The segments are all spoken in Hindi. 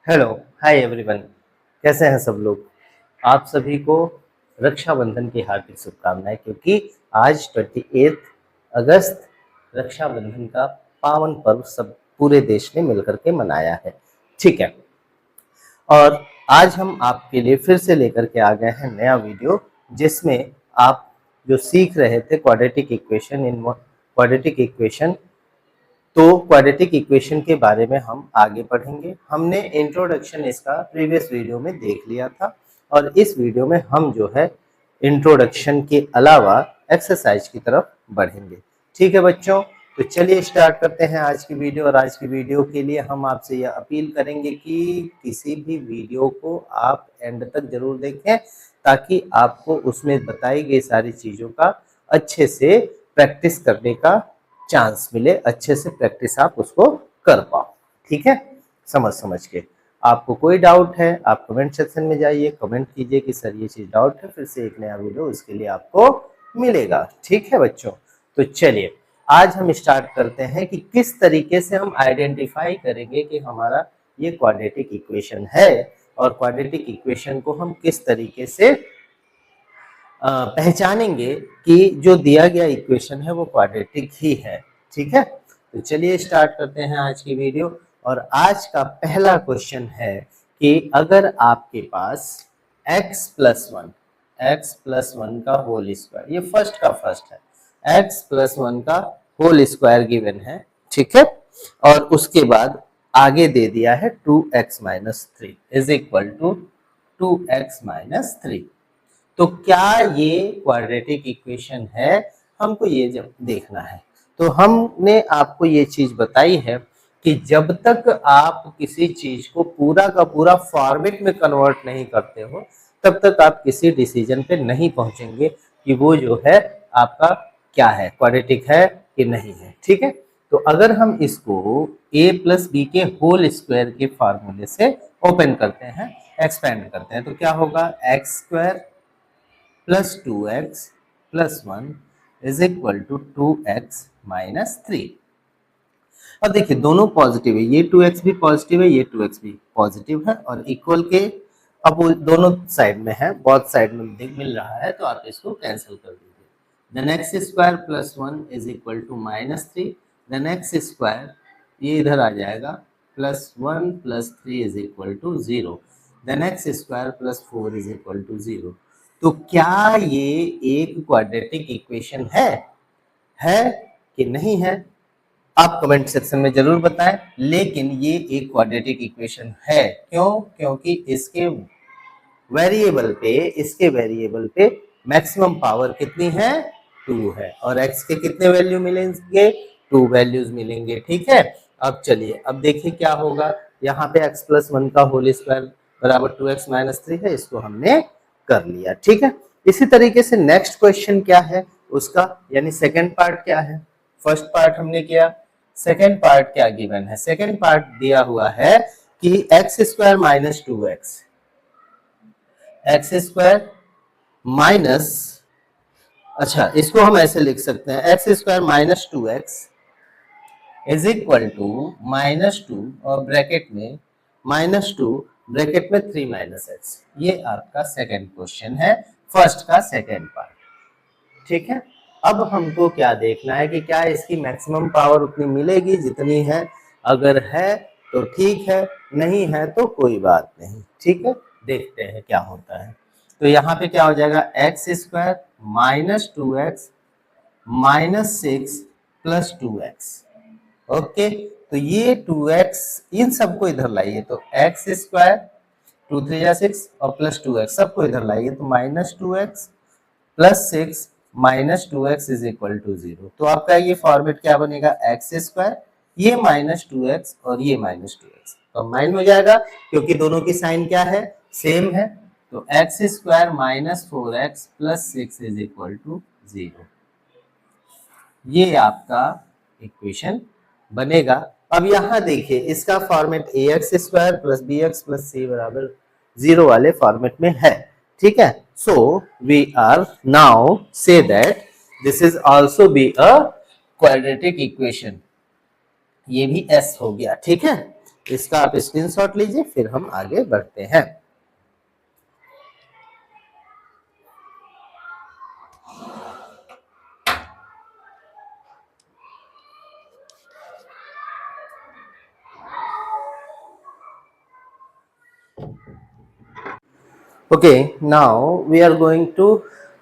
Hello, hi everyone. कैसे हैं सब लोग? आप सभी को रक्षाबंधन की हार्दिक शुभकामनाएं, क्योंकि आज 28 अगस्त रक्षाबंधन का पावन पर्व सब पूरे देश ने मिलकर के मनाया है। ठीक है, और आज हम आपके लिए फिर से लेकर के आ गए हैं नया वीडियो, जिसमें आप जो सीख रहे थे quadratic equation in quadratic equation, तो क्वाड्रेटिक इक्वेशन के बारे में हम आगे पढ़ेंगे। हमने इंट्रोडक्शन इसका प्रीवियस वीडियो में देख लिया था, और इस वीडियो में हम जो है इंट्रोडक्शन के अलावा एक्सरसाइज की तरफ बढ़ेंगे। ठीक है बच्चों, तो चलिए स्टार्ट करते हैं आज की वीडियो। और आज की वीडियो के लिए हम आपसे यह अपील करेंगे कि किसी भी वीडियो को आप एंड तक जरूर देखें, ताकि आपको उसमें बताई गई सारी चीज़ों का अच्छे से प्रैक्टिस करने का चांस मिले, अच्छे से प्रैक्टिस आप उसको कर पाओ। ठीक है, समझ के। आपको कोई डाउट है आप कमेंट सेक्शन में जाइए, कमेंट कीजिए कि सर ये चीज़ डाउट है, फिर से एक नया वीडियो उसके लिए आपको मिलेगा। ठीक है बच्चों, तो चलिए आज हम स्टार्ट करते हैं कि किस तरीके से हम आइडेंटिफाई करेंगे कि हमारा ये क्वाड्रेटिक इक्वेशन है, और क्वाड्रेटिक इक्वेशन को हम किस तरीके से पहचानेंगे कि जो दिया गया इक्वेशन है वो क्वाड्रेटिक ही है। ठीक है, तो चलिए स्टार्ट करते हैं आज की वीडियो। और आज का पहला क्वेश्चन है कि अगर आपके पास x+1 का होल स्क्वायर, ये फर्स्ट है, x+1 का होल स्क्वायर गिवन है। ठीक है, और उसके बाद आगे दे दिया है 2x-3 is equal to 2x-3। तो क्या ये क्वाड्रेटिक इक्वेशन है, हमको ये जब देखना है। तो हमने आपको ये चीज बताई है कि जब तक आप किसी चीज को पूरा का पूरा फॉर्मेट में कन्वर्ट नहीं करते हो, तब तक आप किसी डिसीजन पे नहीं पहुंचेंगे कि वो जो है आपका क्या है, क्वाड्रेटिक है कि नहीं है। ठीक है, तो अगर हम इसको a+b के होल स्क्वायर के फार्मूले से ओपन करते हैं, एक्सपेंड करते हैं, तो क्या होगा, x² plus 2x+1 is equal to 2x-3। अब देखिए दोनों पॉजिटिव है, ये 2x भी पॉजिटिव है, ये 2x भी पॉजिटिव है, और इक्वल के अब वो दोनों साइड में है, बोथ साइड में मिल रहा है, तो आप इसको कैंसिल कर दीजिए। Then x² + 1 is equal to -3, then x², ये इधर आ जाएगा, +1 + 3 is equal to 0, then x² + 4 is equal to 0। तो क्या ये एक क्वाड्रेटिक इक्वेशन है कि नहीं है? आप कमेंट सेक्शन में जरूर बताएं। लेकिन ये एक क्वाड्रेटिक इक्वेशन है, क्यों? क्योंकि इसके वेरिएबल पे मैक्सिमम पावर कितनी है, 2 है, और x के कितने वैल्यू मिलेंगे, 2 वैल्यूज मिलेंगे। ठीक है, अब चलिए अब देखिए क्या होगा। यहाँ पे x+1 का होल स्क्वायर बराबर 2x-3 है, इसको हमने कर लिया। ठीक है, इसी तरीके से नेक्स्ट क्वेश्चन क्या है उसका, यानी सेकंड पार्ट क्या है। फर्स्ट पार्ट हमने किया, सेकंड पार्ट क्या गिवन है? सेकंड पार्ट दिया हुआ है कि x² - 2x, x² माइनस, अच्छा इसको हम ऐसे लिख सकते हैं, x² - 2x is equal to -2 और ब्रैकेट में -2 ब्रैकेट में 3 - x। ये आपका सेकंड क्वेश्चन है, फर्स्ट का सेकंड पार्ट। ठीक है, अब हमको क्या देखना है कि क्या इसकी मैक्सिमम पावर उतनी मिलेगी जितनी है। अगर है तो ठीक है, नहीं है तो कोई बात नहीं। ठीक है, देखते हैं क्या होता है। तो यहाँ पे क्या हो जाएगा, x² - 2x -6 + 2x। ओके, तो ये 2x, इन सबको इधर लाइए, तो x², 2 3 जा 6 और प्लस 2x सबको इधर लाइए, तो -2x + 6 - 2x is equal to 0। तो आपका ये फॉर्मेट क्या बनेगा, x², ये -2x और ये -2x कंबाइन हो जाएगा, क्योंकि दोनों की साइन क्या है, सेम है। तो x² - 4x + 6 is equal to 0। ये आपका इक्वेशन बनेगा। अब यहाँ देखिए इसका फॉर्मेट ax² + bx + c बराबर 0 वाले फॉर्मेट में है। ठीक है, so we are now say that this is also be a quadratic equation. ये भी s हो गया। ठीक है, इसका आप स्क्रीनशॉट लीजिए, फिर हम आगे बढ़ते हैं। Okay, now we are going to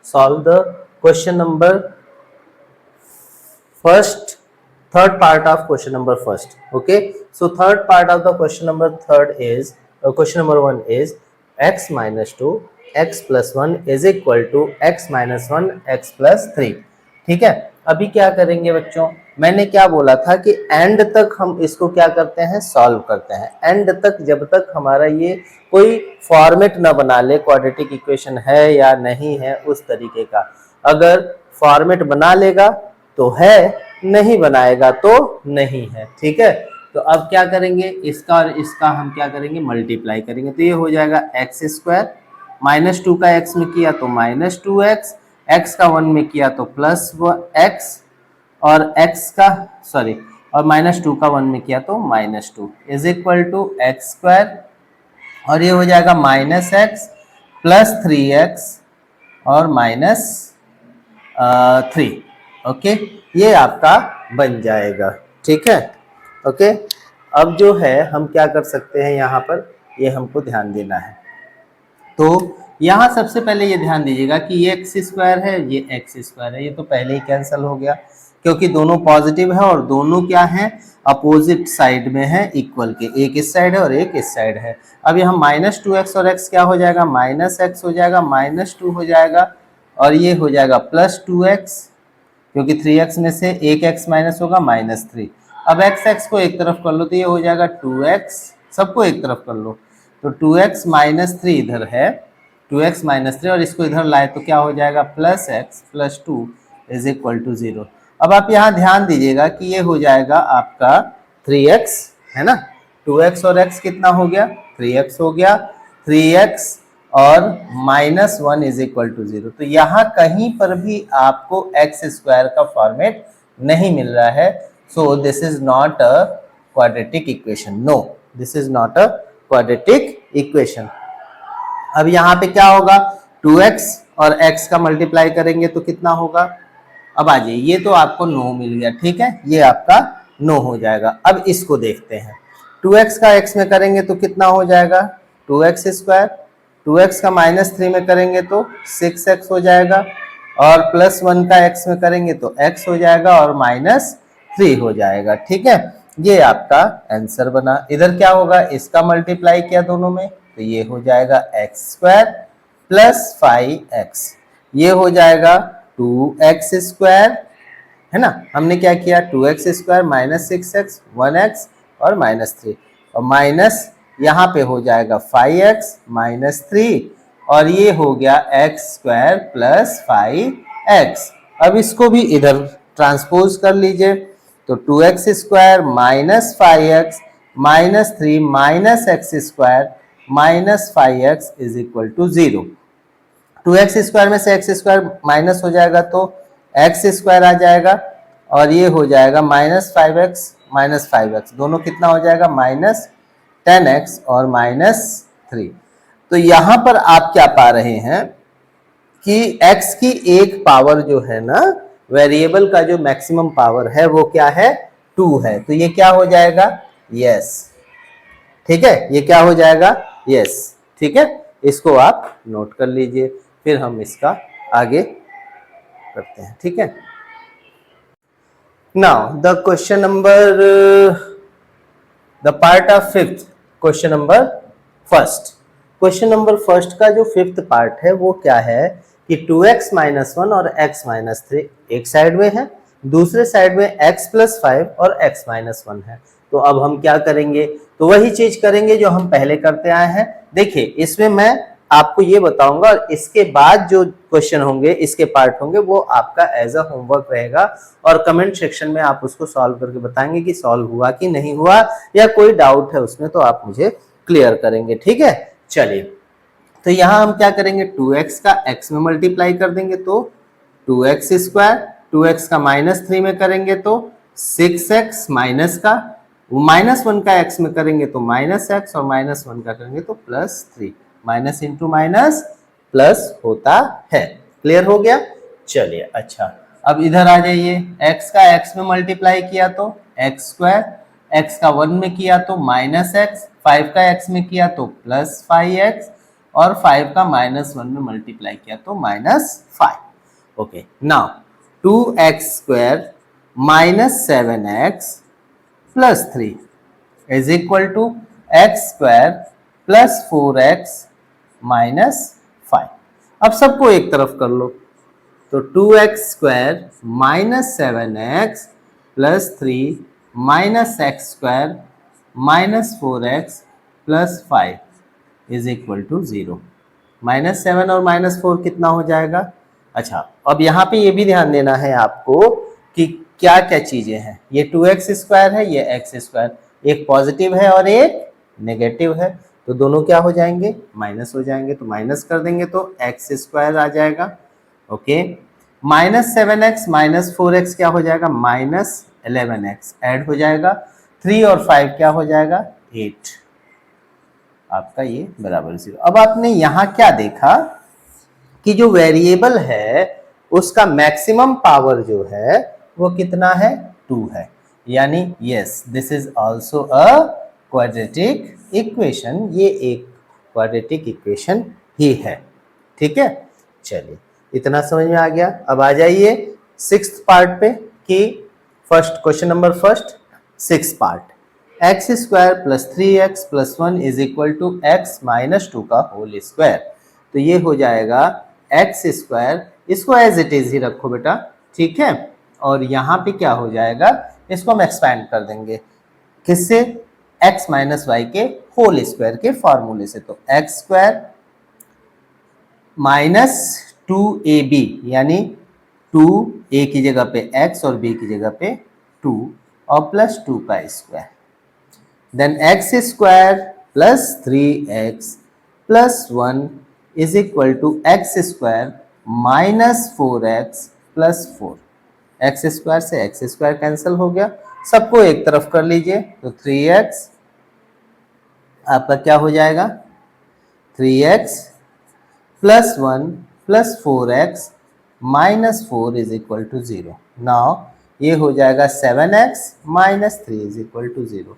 solve the question number first, third part of question number first. Okay, so third part of the question number third is question number 1 is x minus 2 x plus 1 is equal to x minus 1 x plus 3. ठीक है, अभी क्या करेंगे बच्चों, मैंने क्या बोला था कि एंड तक हम इसको क्या करते हैं, सॉल्व करते हैं। एंड तक, जब तक हमारा ये कोई फॉर्मेट ना बना ले, क्वाड्रेटिक इक्वेशन है या नहीं है उस तरीके का। अगर फॉर्मेट बना लेगा तो है, नहीं बनाएगा तो नहीं है। ठीक है, तो अब क्या करेंगे, इसका और इसका हम क्या करेंगे, मल्टीप्लाई करेंगे। तो ये हो जाएगा एक्स स्क्वायर, माइनस 2 का एक्स में किया तो माइनस 2x, एक्स का 1 में किया तो प्लस x, और x का सॉरी और माइनस 2 का 1 में किया तो minus 2 is equal to x square, और ये हो जाएगा माइनस एक्स प्लस 3x और माइनस 3। ओके, ये आपका बन जाएगा। ठीक है, ओके। अब जो है हम क्या कर सकते हैं, यहाँ पर ये हमको ध्यान देना है। तो यहाँ सबसे पहले ये ध्यान दीजिएगा कि ये एक्स स्क्वायर है, ये एक्स स्क्वायर है, ये तो पहले ही कैंसिल हो गया क्योंकि दोनों पॉजिटिव है और दोनों क्या है, अपोजिट साइड में है, इक्वल के, एक इस साइड है और एक इस साइड है। अब यहाँ माइनस 2x और x क्या हो जाएगा, माइनस x हो जाएगा, माइनस 2 हो जाएगा, और ये हो जाएगा प्लस 2x, क्योंकि 3x में से एक x माइनस होगा, माइनस 3। अब x को एक तरफ कर लो तो ये हो जाएगा 2x, सबको एक तरफ कर लो तो 2x माइनस 3 इधर है, 2x माइनस 3, और इसको इधर लाए तो क्या हो जाएगा, plus x plus 2 is equal to 0। अब आप यहाँ ध्यान दीजिएगा कि ये हो जाएगा आपका 3x, है ना, 2x और x कितना हो गया, 3x हो गया, 3x और माइनस 1 इज इक्वल टू 0। तो यहाँ कहीं पर भी आपको एक्स स्क्वायर का फॉर्मेट नहीं मिल रहा है। So this is not a quadratic equation, no, this is not a quadratic equation. अब यहाँ पे क्या होगा, 2x और x का मल्टीप्लाई करेंगे तो कितना होगा, अब आ जाइए, ये तो आपको 9 मिल गया। ठीक है, ये आपका 9 हो जाएगा। अब इसको देखते हैं, 2x का x में करेंगे तो कितना हो जाएगा, 2x स्क्वायर, 2x का माइनस 3 में करेंगे तो 6x हो जाएगा, और प्लस 1 का x में करेंगे तो x हो जाएगा और माइनस 3 हो जाएगा। ठीक है, ये आपका आंसर बना। इधर क्या होगा, इसका मल्टीप्लाई किया दोनों में तो ये हो जाएगा एक्स स्क्वायर प्लस 5x, ये हो जाएगा 2x स्क्वायर, है ना। हमने क्या किया, 2x square minus 6x, 1x और माइनस 3, और माइनस यहाँ पे हो जाएगा 5x माइनस 3, और ये हो गया एक्स स्क्वायर प्लस 5x। अब इसको भी इधर ट्रांसपोज कर लीजिए, तो 2x square minus 5x minus 3 minus x square minus 5x is equal to 0। 2x square में से एक्स स्क्वायर माइनस हो जाएगा तो एक्स स्क्वायर आ जाएगा, और ये हो जाएगा माइनस 5x, दोनों कितना हो जाएगा, माइनस 10x और माइनस 3। तो यहाँ पर आप क्या पा रहे हैं कि x की एक पावर जो है ना, वेरिएबल का जो मैक्सिमम पावर है वो क्या है, 2 है। तो ये क्या हो जाएगा, यस। ठीक है, ये क्या हो जाएगा, यस। ठीक है, इसको आप नोट कर लीजिए, फिर हम इसका आगे करते हैं। ठीक है, now the question number, the part of fifth, question number first. Question number first का जो फिफ्थ पार्ट है वो क्या है कि 2x माइनस 1 और x माइनस 3 एक साइड में है, दूसरे साइड में x प्लस 5 और x माइनस 1 है। तो अब हम क्या करेंगे, तो वही चीज करेंगे जो हम पहले करते आए हैं। देखिए, इसमें मैं आपको ये बताऊंगा और इसके बाद जो क्वेश्चन होंगे, इसके पार्ट होंगे, वो आपका एज अ होमवर्क रहेगा, और कमेंट सेक्शन में आप उसको सॉल्व करके बताएंगे कि सॉल्व हुआ कि नहीं हुआ, या कोई डाउट है उसमें तो आप मुझे क्लियर करेंगे। ठीक है, चलिए, तो यहाँ हम क्या करेंगे, 2x का x में मल्टीप्लाई कर देंगे तो 2x स्क्वायर, 2x का माइनस 3 में करेंगे तो 6x माइनस का -1 का x में करेंगे तो -x और -1 का करेंगे तो +3, माइनस इंटू माइनस प्लस होता है। क्लियर हो गया? चलिए अच्छा, अब इधर आ जाइए, x का x में मल्टीप्लाई किया तो x², x का 1 में किया तो -x, 5 का x में किया तो +5x और 5 का -1 में मल्टीप्लाई किया तो -5। Okay, now 2x² -7x +3 is equal to x² +4x -5। अब सबको एक तरफ कर लो, तो 2x² -7x +3 -x² -4x +5 is equal to 0। -7 और -4 कितना हो जाएगा? अच्छा, अब यहाँ पे ये भी ध्यान देना है आपको कि क्या क्या चीजें हैं। ये 2x² है, ये x², एक पॉजिटिव है और एक नेगेटिव है, तो दोनों क्या हो जाएंगे? माइनस हो जाएंगे। तो माइनस कर देंगे तो x² आ जाएगा। ओके, -7x -4x क्या हो जाएगा? -11x ऐड हो जाएगा। 3 और 5 क्या हो जाएगा? 8, आपका ये बराबर 0। अब आपने यहाँ क्या देखा कि जो वेरिएबल है उसका मैक्सिमम पावर जो है वो कितना है? 2 है। यानी yes, this is also a quadratic equation, ये एक क्वाड्रेटिक इक्वेशन ही है। ठीक है, चलिए इतना समझ में आ गया। अब आ जाइए 6th पार्ट पे कि first question number first 6th part, x² +3x +1 is equal to x -2 का होल स्क्वायर। तो ये हो जाएगा x², इसको एज इट इज ही रखो बेटा, ठीक है। और यहाँ पे क्या हो जाएगा? इसको हम एक्सपैंड कर देंगे, किससे? x - y के होल स्क्वायर के फॉर्मूले से। तो x² -2ab यानी 2a की जगह पे x और b की जगह पे 2 और +2 का square, then x² +3x +1 is equal to x² -4x +4। x² से x² कैंसिल हो गया, सबको एक तरफ कर लीजिए, तो 3x आपका क्या हो जाएगा? 3x +1 +4x -4 is equal to 0। Now ये हो जाएगा 7x -3 इज इक्वल टू 0।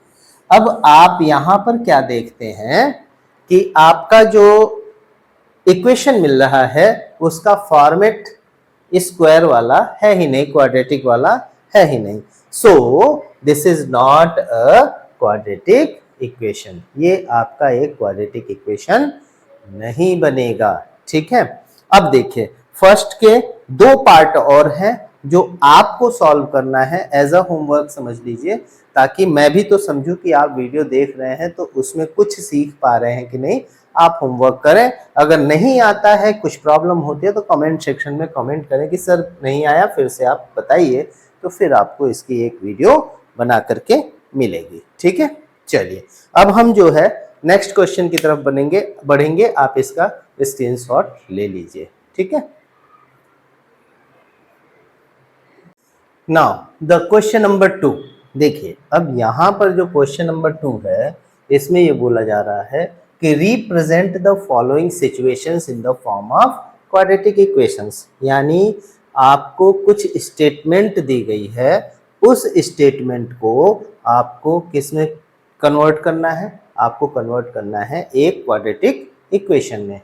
अब आप यहां पर क्या देखते हैं कि आपका जो इक्वेशन मिल रहा है उसका फॉर्मेट स्क्वायर वाला है ही नहीं, क्वाड्रेटिक वाला है ही नहीं। सो this is not a quadratic equation, ये आपका एक क्वाड्रेटिक इक्वेशन नहीं बनेगा। ठीक है, अब देखिए फर्स्ट के 2 पार्ट और हैं जो आपको सॉल्व करना है, एज अ होमवर्क समझ लीजिए, ताकि मैं भी तो समझूं कि आप वीडियो देख रहे हैं तो उसमें कुछ सीख पा रहे हैं कि नहीं। आप होमवर्क करें, अगर नहीं आता है, कुछ प्रॉब्लम होती है तो कमेंट सेक्शन में कमेंट करें कि सर नहीं आया, फिर से आप बताइए, तो फिर आपको इसकी एक वीडियो बना करके मिलेगी। ठीक है, चलिए अब हम जो है नेक्स्ट क्वेश्चन की तरफ बढ़ेंगे। आप इसका स्क्रीनशॉट ले लीजिए। ठीक है, नाउ द क्वेश्चन नंबर 2। देखिए अब यहां पर जो क्वेश्चन नंबर 2 है, इसमें ये बोला जा रहा है कि represent the following situations in the form of quadratic equations. यानी आपको कुछ स्टेटमेंट दी गई है, उस स्टेटमेंट को आपको किस में कन्वर्ट करना है? आपको कन्वर्ट करना है एक क्वाड्रेटिक इक्वेशन में।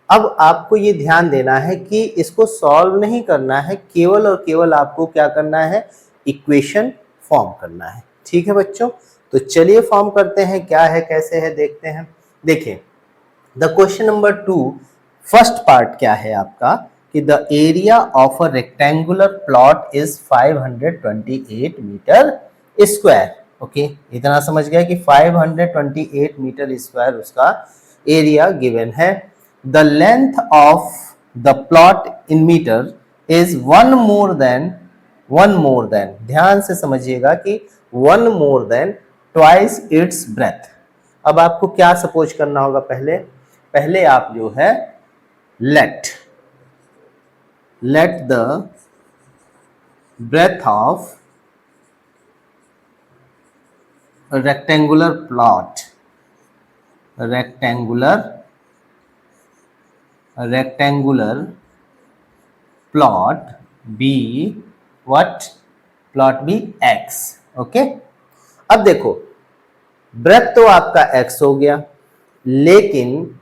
अब आपको ये ध्यान देना है कि इसको सॉल्व नहीं करना है, केवल और केवल आपको क्या करना है? इक्वेशन फॉर्म करना है। ठीक है बच्चों, तो चलिए फॉर्म करते हैं, क्या है कैसे है देखते हैं। देखिए the question number 2 first part क्या है आपका कि the area of a rectangular plot is 528 metre square. Okay, इतना समझ गया कि 528 मीटर स्क्वायर उसका एरिया गिवन है। The length of the plot in metre is one more than, ध्यान से समझिएगा कि one more than twice its breadth. अब आपको क्या सपोज करना होगा? पहले आप जो है let the breadth of rectangular plot, rectangular plot be what? Plot be x. Okay, अब देखो ब्रेथ तो आपका x हो गया, लेकिन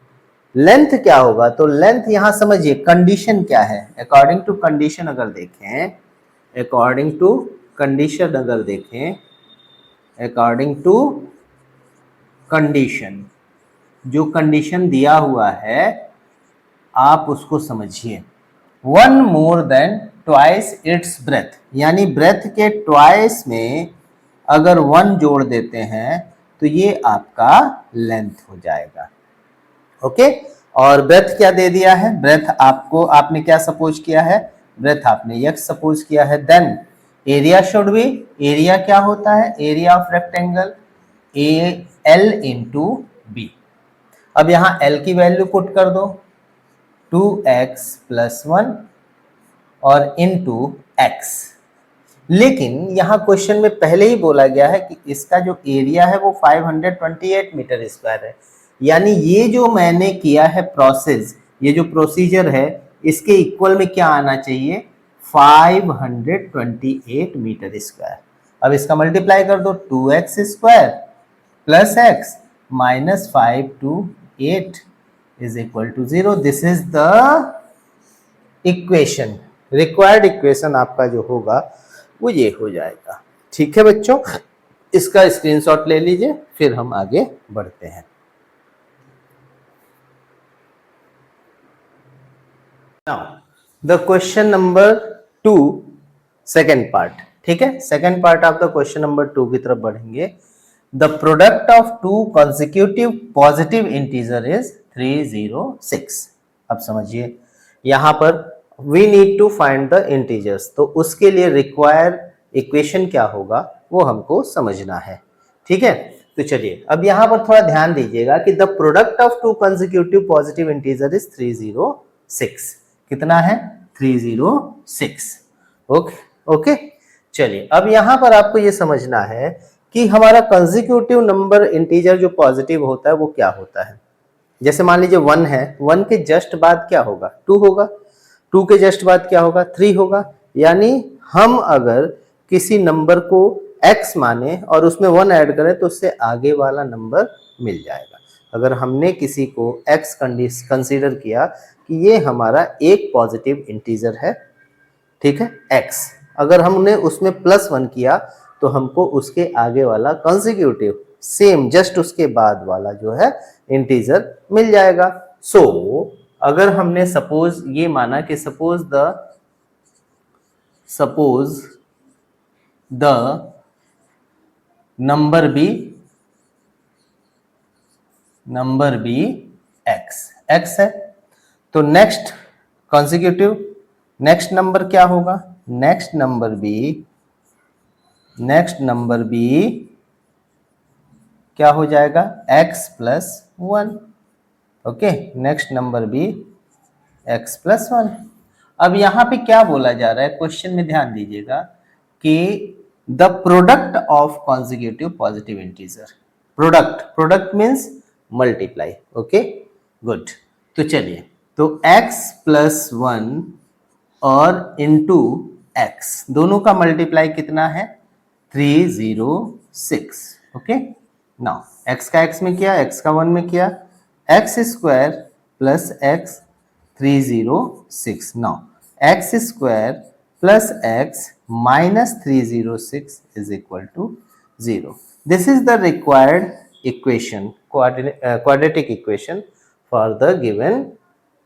लेंथ क्या होगा? तो लेंथ यहां समझिए कंडीशन क्या है। अकॉर्डिंग टू कंडीशन अगर देखें, अकॉर्डिंग टू कंडीशन अगर देखें, अकॉर्डिंग टू कंडीशन, जो कंडीशन दिया हुआ है आप उसको समझिए। One more than twice its breath, यानी ब्रेथ के ट्वाइस में अगर वन जोड़ देते हैं तो ये आपका लेंथ हो जाएगा। ओके, और ब्रेथ क्या दे दिया है? ब्रेथ आपको, आपने क्या सपोज किया है? ब्रेथ आपने x सपोज किया है। Then area should be, area क्या होता है? Area of rectangle A L into B. अब यहां l की वैल्यू पुट कर दो, 2x प्लस 1 और इंटू x। लेकिन यहां क्वेश्चन में पहले ही बोला गया है कि इसका जो एरिया है वो 528 मीटर स्क्वायर है, यानी ये जो मैंने किया है प्रोसेस, ये जो प्रोसीजर है, इसके इक्वल में क्या आना चाहिए? 528 मीटर स्क्वायर। अब इसका मल्टीप्लाई कर दो, 2x square plus x minus 528 is equal to 0। This is the equation, required equation आपका जो होगा वो ये हो जाएगा। ठीक है बच्चों, इसका स्क्रीनशॉट ले लीजिए, फिर हम आगे बढ़ते हैं। Now the question number 2 second part. ठीक है, second part of the question number 2 की तरफ बढ़ेंगे। The product of two consecutive positive integer is 306। अब समझिए, यहां पर we need to find the integers, तो उसके लिए रिक्वायर्ड इक्वेशन क्या होगा वो हमको समझना है। ठीक है, तो चलिए अब यहां पर थोड़ा ध्यान दीजिएगा कि the product of to consecutive positive integer is 306। कितना है? 306। ओके ओके, चलिए अब यहां पर आपको ये समझना है कि हमारा कंसेक्यूटिव नंबर इंटीजर जो पॉजिटिव होता है वो क्या होता है। जैसे मान लीजिए 1 है, 1 के जस्ट बाद क्या होगा? 2 होगा, 2 के जस्ट बाद क्या होगा? 3 होगा। यानी हम अगर किसी नंबर को x माने और उसमें 1 ऐड करें तो उससे आगे वाला नंबर मिल जाएगा। अगर हमने किसी को x कंसीडर किया कि ये हमारा एक पॉजिटिव इंटीजर है, ठीक है, x, अगर हमने उसमें +1 किया तो हमको उसके आगे वाला कंसेक्यूटिव सेम जस्ट उसके बाद वाला जो है इंटीजर मिल जाएगा। सो अगर हमने सपोज ये माना कि suppose the number be x है, तो नेक्स्ट कॉन्सिक्यूटिव नेक्स्ट नंबर क्या होगा? नेक्स्ट नंबर बी क्या हो जाएगा? x plus 1। Okay, next number be x plus 1। अब यहां पे क्या बोला जा रहा है क्वेश्चन में, ध्यान दीजिएगा कि the product of consecutive positive integer, product means multiply. Okay good, तो चलिए, तो x प्लस 1 और इंटू x दोनों का मल्टीप्लाई कितना है? 306। ओके, नाउ x का x में किया, x का 1 में किया, x square plus x 306। Now x square plus x minus 306 is equal to 0. This is the required equation, quadratic equation for the given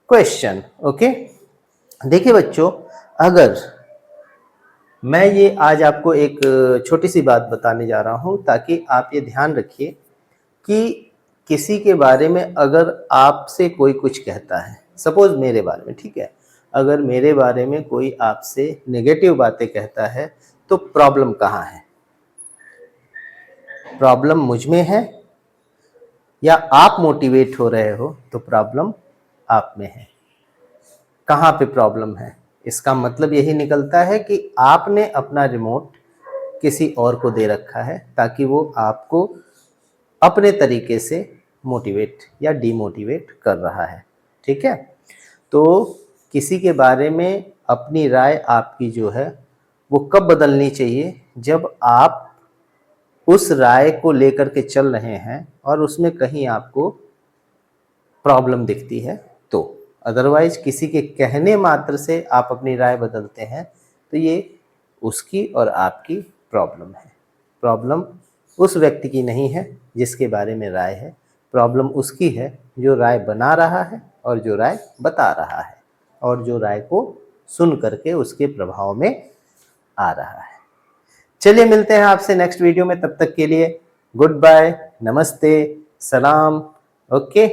question. Okay, देखिए बच्चों, अगर मैं ये आज आपको एक छोटी सी बात बताने जा रहा हूं ताकि आप ये ध्यान रखिए कि किसी के बारे में अगर आपसे कोई कुछ कहता है, सपोज मेरे बारे में, ठीक है, अगर मेरे बारे में कोई आपसे नेगेटिव बातें कहता है तो प्रॉब्लम कहाँ है? प्रॉब्लम मुझ में है या आप मोटिवेट हो रहे हो तो प्रॉब्लम आप में है? कहाँ पे प्रॉब्लम है? इसका मतलब यही निकलता है कि आपने अपना रिमोट किसी और को दे रखा है ताकि वो आपको अपने तरीके से मोटिवेट या डीमोटिवेट कर रहा है। ठीक है, तो किसी के बारे में अपनी राय आपकी जो है वो कब बदलनी चाहिए, जब आप उस राय को लेकर के चल रहे हैं और उसमें कहीं आपको प्रॉब्लम दिखती है तो। अदरवाइज किसी के कहने मात्र से आप अपनी राय बदलते हैं तो ये उसकी और आपकी प्रॉब्लम है। प्रॉब्लम उस व्यक्ति की नहीं है जिसके बारे में राय है, प्रॉब्लम उसकी है जो राय बना रहा है और जो राय बता रहा है और जो राय को सुन करके उसके प्रभाव में आ रहा है। चलिए मिलते हैं आपसे नेक्स्ट वीडियो में, तब तक के लिए गुड बाय, नमस्ते, सलाम, ओके।